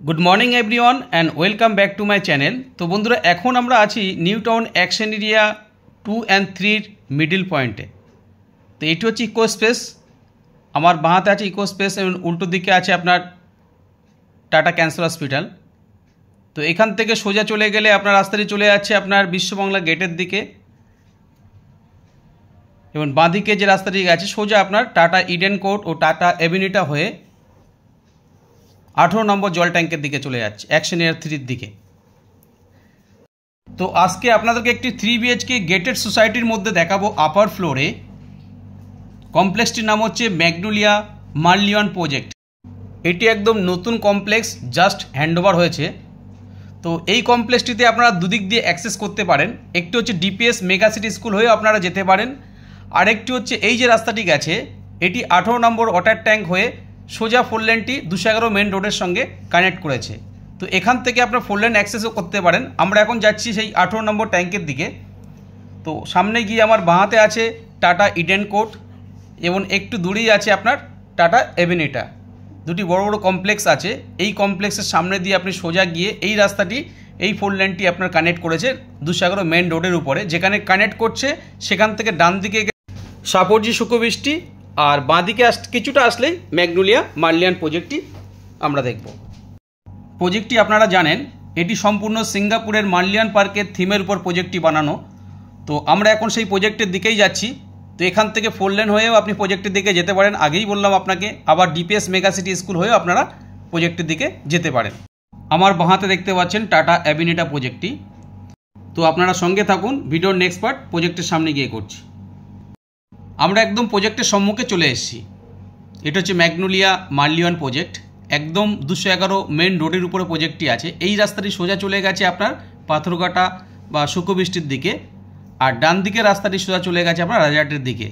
Good morning everyone and welcome back to my channel. तो बंधुरा एखन आमरा आछि new town action area 2 and 3 middle पॉइंटे। तो एटी होच्छे इको स्पेस, आमार बाँते आछे इको स्पेस एबं उल्टो दिके आछे आपनार टाटा कैंसार हॉस्पिटल। तो एखान थेके सोजा चले गेले आपनार रास्ताटी चले जाच्छे आपनार विश्वबांगला गेटेर दिके एबं बाँ दिके जे रास्ताटी गेছে सोजा आपनार टाटा इडेन कोर्ट और टाटा एवेन्यूटा हये 18 নম্বর জল ট্যাঙ্কের দিকে চলে যাচ্ছে অ্যাকশন এরিয়া 3 দিকে। তো আজকে আপনাদেরকে একটি 3 BHK গেটেড সোসাইটির মধ্যে দেখাবো আপার ফ্লোরে। কমপ্লেক্সটির নাম হচ্ছে ম্যাগনোলিয়া মার্লিয়ন প্রজেক্ট। এটি একদম নতুন কমপ্লেক্স, জাস্ট হ্যান্ডওভার হয়েছে। তো এই কমপ্লেক্সটিতে আপনারা দুদিক দিয়ে অ্যাক্সেস করতে পারেন। একটি হচ্ছে ডিপিএস মেগা সিটি স্কুল হয়ে আপনারা যেতে পারেন, আরেকটি হচ্ছে এই যে রাস্তাটি গেছে এটি 18 নম্বর ওয়াটার ট্যাঙ্ক হয়ে সোজা 4 লেনটি 211 মেন রোডের সঙ্গে কানেক্ট করেছে। তো এখান থেকে আপনার 4 লেন অ্যাক্সেসও করতে পারেন। আমরা এখন যাচ্ছি সেই 18 নম্বর ট্যাঙ্কের দিকে। তো সামনে গিয়ে আমার বাঁহাতে আছে টাটা ইডেন কোর্ট এবং একটু দূরেই আছে আপনার টাটা এভিনিউটা। দুটি বড় বড় কমপ্লেক্স আছে। এই কমপ্লেক্সের সামনে দিয়ে আপনি সোজা গিয়ে এই রাস্তাটি এই 4 লেনটি আপনার কানেক্ট করেছে 211 মেন রোডের উপরে। যেখানে কানেক্ট করছে সেখান থেকে ডান দিকে সাপরজি সুকবৃষ্টি আর বাঁদিকে কিছুটা আসলেই ম্যাগনোলিয়া মার্লিয়ন প্রজেক্টটি আমরা দেখব। প্রজেক্টটি আপনারা জানেন এটি সম্পূর্ণ সিঙ্গাপুরের মার্লিয়ন পার্কের থিমের উপর প্রজেক্টটি বানানো। তো আমরা এখন সেই প্রজেক্টের দিকেই যাচ্ছি। তো এখান থেকে 4 লেন হয়েও আপনি প্রজেক্টের দিকে যেতে পারেন, আগেই বললাম আপনাকে। আবার ডিপিএস মেগা সিটি স্কুল হয়েও আপনারা প্রজেক্টের দিকে যেতে পারেন। আমার বাঁহাতে দেখতে পাচ্ছেন টাটা অ্যাভিনিউটা প্রজেক্টটি। তো আপনারা সঙ্গে থাকুন, ভিডিওর নেক্সট পার্ট প্রজেক্টের সামনে গিয়ে করছি। আমরা একদম প্রজেক্টের সম্মুখে চলে এসেছি। এটা হচ্ছে ম্যাগনোলিয়া মার্লিয়ন প্রজেক্ট। একদম 211 মেন রোডের উপরে প্রজেক্টটি আছে। এই রাস্তাটি সোজা চলে গেছে আপনার পাথরঘাটা বা সুকবৃষ্টির দিকে, আর ডান দিকে রাস্তাটি সোজা চলে গেছে আপনার রাজারহাটের দিকে।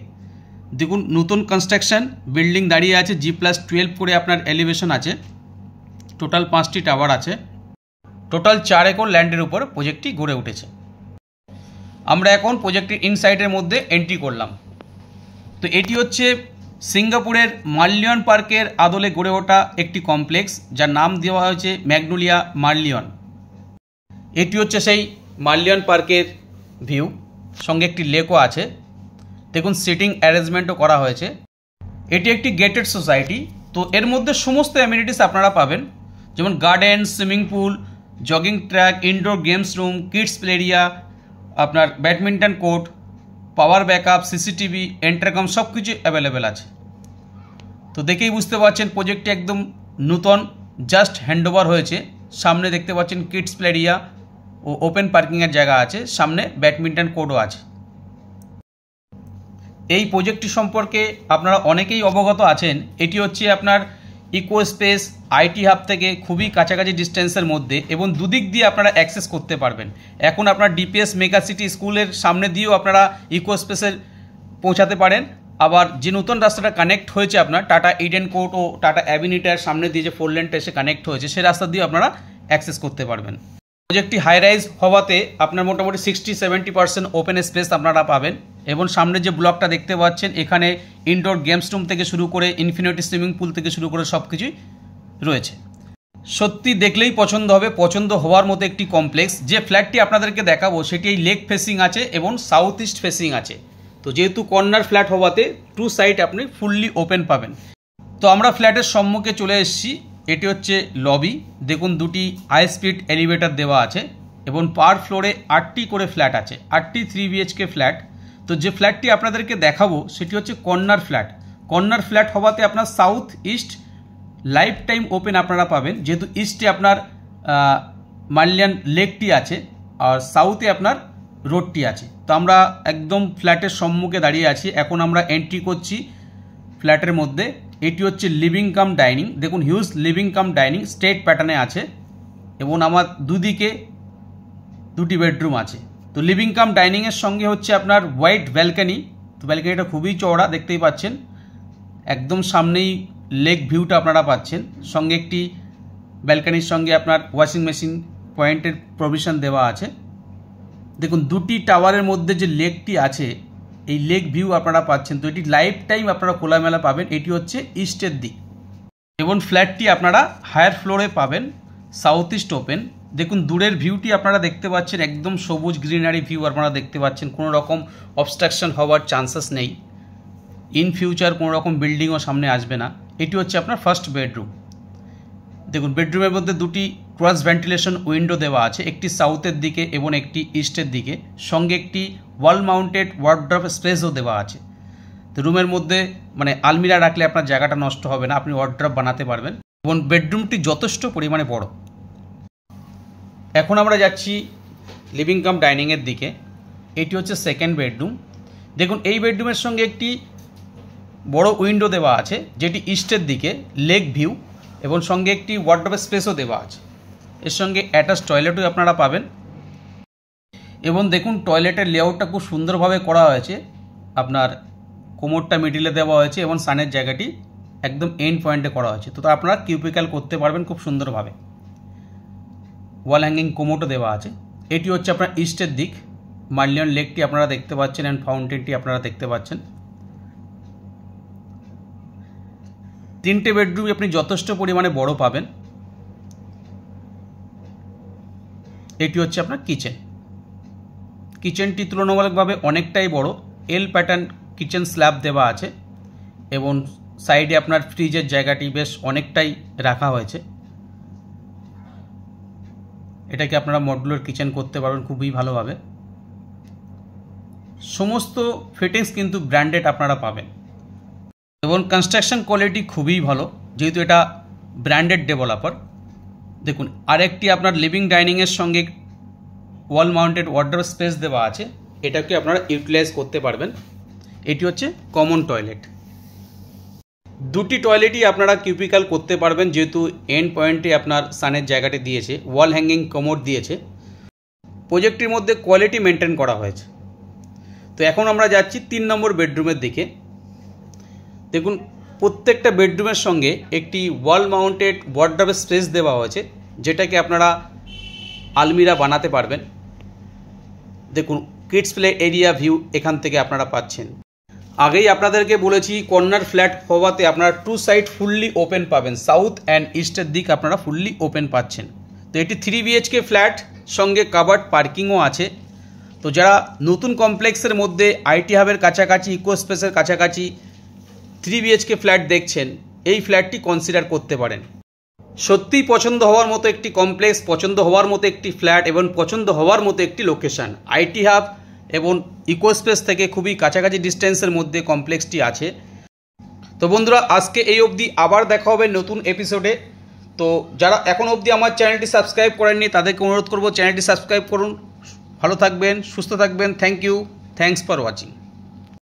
দেখুন নতুন কনস্ট্রাকশন বিল্ডিং দাঁড়িয়ে আছে, G+12 করে আপনার এলিভেশন আছে। টোটাল 5টি টাওয়ার আছে। টোটাল 4 একর ল্যান্ডের উপর প্রজেক্টটি গড়ে উঠেছে। আমরা এখন প্রজেক্টের ইনসাইডের মধ্যে এন্ট্রি করলাম। তো এটি হচ্ছে সিঙ্গাপুরের মার্লিয়ন পার্কের আদলে গড়ে ওঠা একটি কমপ্লেক্স, যার নাম দেওয়া হয়েছে ম্যাগনোলিয়া মার্লিয়ন। এটি হচ্ছে সেই মার্লিয়ন পার্কের ভিউ, সঙ্গে একটি লেকও আছে। দেখুন সিটিং অ্যারেঞ্জমেন্টও করা হয়েছে। এটি একটি গেটেড সোসাইটি। তো এর মধ্যে সমস্ত অ্যামিনিটিস আপনারা পাবেন, যেমন garden, swimming pool, jogging track, indoor games room, kids play area, আপনার badminton court, power backup, CCTV, intercom সব কিছু অ্যাভেলেবেল আছে। তো দেখেই বুঝতে পারছেন প্রজেক্টটি একদম নূতন, জাস্ট হ্যান্ডওভার হয়েছে। সামনে দেখতে পাচ্ছেন কিডস প্লে এরিয়া ও ওপেন পার্কিংয়ের জায়গা আছে, সামনে ব্যাডমিন্টন কোর্টও আছে। এই প্রজেক্টটি সম্পর্কে আপনারা অনেকেই অবগত আছেন। এটি হচ্ছে আপনার ইকো স্পেস আইটি হাব থেকে খুবই কাছাকাছি ডিস্টেন্সের মধ্যে এবং দুদিক দিয়ে আপনারা অ্যাক্সেস করতে পারবেন। এখন আপনার ডিপিএস মেগা সিটি স্কুলের সামনে দিয়েও আপনারা ইকো স্পেসে পৌঁছাতে পারেন। আবার যে নতুন রাস্তাটা কানেক্ট হয়েছে আপনার টাটা ইডেন কোর্ট ও টাটা অ্যাভিনিউটার সামনে দিয়ে যে 4 লেনটা এসে কানেক্ট হয়েছে সেই রাস্তা দিয়ে আপনারা অ্যাক্সেস করতে পারবেন। প্রজেক্টটি হাই রাইজ হওয়াতে আপনার মোটামুটি 60-70% ওপেন স্পেস আপনারা পাবেন। এবং সামনে যে ব্লকটা দেখতে পাচ্ছেন এখানে ইনডোর গেমস রুম থেকে শুরু করে ইনফিনিটি সুইমিং পুল থেকে শুরু করে সব কিছুই রয়েছে। সত্যি দেখলেই পছন্দ হবে, পছন্দ হওয়ার মতো একটি কমপ্লেক্স। যে ফ্ল্যাটটি আপনাদেরকে দেখাবো সেটি এই লেক ফেসিং আছে এবং সাউথ ইস্ট ফেসিং আছে। তো যেহেতু কর্নার ফ্ল্যাট হওয়াতে 2 সাইড আপনি ফুললি ওপেন পাবেন। তো আমরা ফ্ল্যাটের সম্মুখে চলে এসেছি। এটি হচ্ছে লবি। দেখুন দুটি হাই স্পিড এলিভেটর দেওয়া আছে এবং পার ফ্লোরে 8টি করে ফ্ল্যাট আছে, 8টি 3 BHK ফ্ল্যাট। তো যে ফ্ল্যাটটি আপনাদেরকে দেখাবো সেটি হচ্ছে কর্নার ফ্ল্যাট। কর্নার ফ্ল্যাট হওয়াতে আপনার south east life time open আপনারা পাবেন, যেহেতু ইস্টে আপনার মার্লিয়ন লেকটি আছে আর সাউথে আপনার রোডটি আছে। তো আমরা একদম ফ্ল্যাটের সম্মুখে দাঁড়িয়ে আছি। এখন আমরা এন্ট্রি করছি ফ্ল্যাটের মধ্যে। এটি হচ্ছে লিভিং কাম ডাইনিং। দেখুন huge living cum dining straight প্যাটার্নে আছে এবং আমার দুদিকে 2টি বেডরুম আছে। তো লিভিং কাম ডাইনিংয়ের সঙ্গে হচ্ছে আপনার হোয়াইট ব্যালকানি। তো ব্যালকানিটা খুবই চওড়া দেখতেই পাচ্ছেন। একদম সামনেই লেক ভিউটা আপনারা পাচ্ছেন। সঙ্গে একটি ব্যালকানির সঙ্গে আপনার ওয়াশিং মেশিন পয়েন্টের প্রভিশন দেওয়া আছে। দেখুন 2টি টাওয়ারের মধ্যে যে লেকটি আছে এই লেক ভিউ আপনারা পাচ্ছেন। তো এটি লাইফ টাইম আপনারা খোলামেলা পাবেন। এটি হচ্ছে ইস্টের দিক এবং ফ্ল্যাটটি আপনারা হায়ার ফ্লোরে পাবেন। South east open. দেখুন দূরের ভিউটি আপনারা দেখতে পাচ্ছেন, একদম সবুজ গ্রিনারি ভিউ আপনারা দেখতে পাচ্ছেন, কোনো রকম অবস্ট্রাকশন হওয়ার চান্সেস নেই। ইন ফিউচার কোনো রকম বিল্ডিংও সামনে আসবে না। এটি হচ্ছে আপনার ফার্স্ট বেডরুম। দেখুন বেডরুমের মধ্যে দুটি ক্রস ভেন্টিলেশন উইন্ডো দেওয়া আছে, একটি সাউথের দিকে এবং একটি ইস্টের দিকে, সঙ্গে একটি ওয়াল মাউন্টেড ওয়ার্ড্রপ স্পেসও দেওয়া আছে। তো রুমের মধ্যে মানে আলমিরা রাখলে আপনার জায়গাটা নষ্ট হবে না, আপনি ওয়ার্ড্রপ বানাতে পারবেন এবং বেডরুমটি যথেষ্ট পরিমাণে বড়। এখন আমরা যাচ্ছি লিভিং কাম ডাইনিংয়ের দিকে। এটি হচ্ছে সেকেন্ড বেডরুম। দেখুন এই বেডরুমের সঙ্গে একটি বড় উইন্ডো দেওয়া আছে, যেটি ইস্টের দিকে, লেক ভিউ, এবং সঙ্গে একটি ওয়ার্ড্রপ স্পেসও দেওয়া আছে। এর সঙ্গে অ্যাটাচ টয়লেটও আপনারা পাবেন। এবং দেখুন টয়লেটের লেআউটটা খুব সুন্দরভাবে করা হয়েছে। আপনার কোমরটা মিডিলে দেওয়া হয়েছে এবং সানের জায়গাটি একদম এন্ড পয়েন্টে করা হয়েছে, তো আপনারা কিউবিক্যাল করতে পারবেন খুব সুন্দরভাবে। ওয়াল হ্যাঙ্গিং কোমোটও দেওয়া আছে। এটি হচ্ছে আপনার ইস্টের দিক, মার্লিয়ন লেকটি আপনারা দেখতে পাচ্ছেন অ্যান্ড ফাউন্টেনটি আপনারা দেখতে পাচ্ছেন। তিনটে বেডরুম আপনি যথেষ্ট পরিমাণে বড় পাবেন। এটি হচ্ছে আপনার কিচেন। কিচেনটি তুলনামূলকভাবে অনেকটাই বড়, এল প্যাটার্ন কিচেন স্ল্যাব দেওয়া আছে এবং সাইডে আপনার ফ্রিজের জায়গাটি বেশ অনেকটাই রাখা হয়েছে। এটাকে আপনারা মডুলার কিচেন করতে পারবেন খুবই ভালোভাবে। সমস্ত ফিটিংস কিন্তু ব্র্যান্ডেড আপনারা পাবেন এবং কনস্ট্রাকশন কোয়ালিটি খুবই ভালো, যেহেতু এটা ব্র্যান্ডেড ডেভেলপার। দেখুন আরেকটি আপনার লিভিং ডাইনিংয়ের সঙ্গে ওয়াল মাউন্টেড ওয়ার্ড্রপ স্পেস দেওয়া আছে, এটাকে আপনারা ইউটিলাইজ করতে পারবেন। এটি হচ্ছে কমন টয়লেট। দুটি টয়লেটই আপনারা কিউবিক্যাল করতে পারবেন, যেহেতু এন্ড পয়েন্টে আপনার সানের জায়গাটি দিয়েছে, ওয়াল হ্যাঙ্গিং কমোড দিয়েছে। প্রজেক্টটির মধ্যে কোয়ালিটি মেনটেন করা হয়েছে। তো এখন আমরা যাচ্ছি 3 নম্বর বেডরুমের দিকে। দেখুন প্রত্যেকটা বেডরুমের সঙ্গে একটি ওয়াল মাউন্টেড ওয়ার্ড্রপ স্পেস দেওয়া হয়েছে, যেটাকে আপনারা আলমিরা বানাতে পারবেন। দেখুন কিডস প্লে এরিয়া ভিউ এখান থেকে আপনারা পাচ্ছেন। আগেই আপনাদেরকে বলেছি কর্নার ফ্ল্যাট হওয়াতে আপনারা 2 সাইড ফুললি ওপেন পাবেন, সাউথ অ্যান্ড ইস্টের দিক আপনারা ফুললি ওপেন পাচ্ছেন। তো এটি 3 BHK ফ্ল্যাট, সঙ্গে কাভার্ড পার্কিংও আছে। তো যারা নতুন কমপ্লেক্সের মধ্যে আইটি হাবের কাছাকাছি, ইকো স্পেসের কাছাকাছি 3 BHK ফ্ল্যাট দেখছেন, এই ফ্ল্যাটটি কনসিডার করতে পারেন। সত্যিই পছন্দ হওয়ার মতো একটি কমপ্লেক্স, পছন্দ হওয়ার মতো একটি ফ্ল্যাট এবং পছন্দ হওয়ার মতো একটি লোকেশান। আইটি হাব এবং ইকো স্পেস থেকে খুবই কাছাকাছি ডিস্টেন্সের মধ্যে কমপ্লেক্সটি আছে। তো বন্ধুরা আজকে এই অবধি, আবার দেখা হবে নতুন এপিসোডে। তো যারা এখন অবধি আমার চ্যানেলটি সাবস্ক্রাইব করেননি তাদেরকে অনুরোধ করব চ্যানেলটি সাবস্ক্রাইব করুন। ভালো থাকবেন, সুস্থ থাকবেন। Thank you, thanks for watching.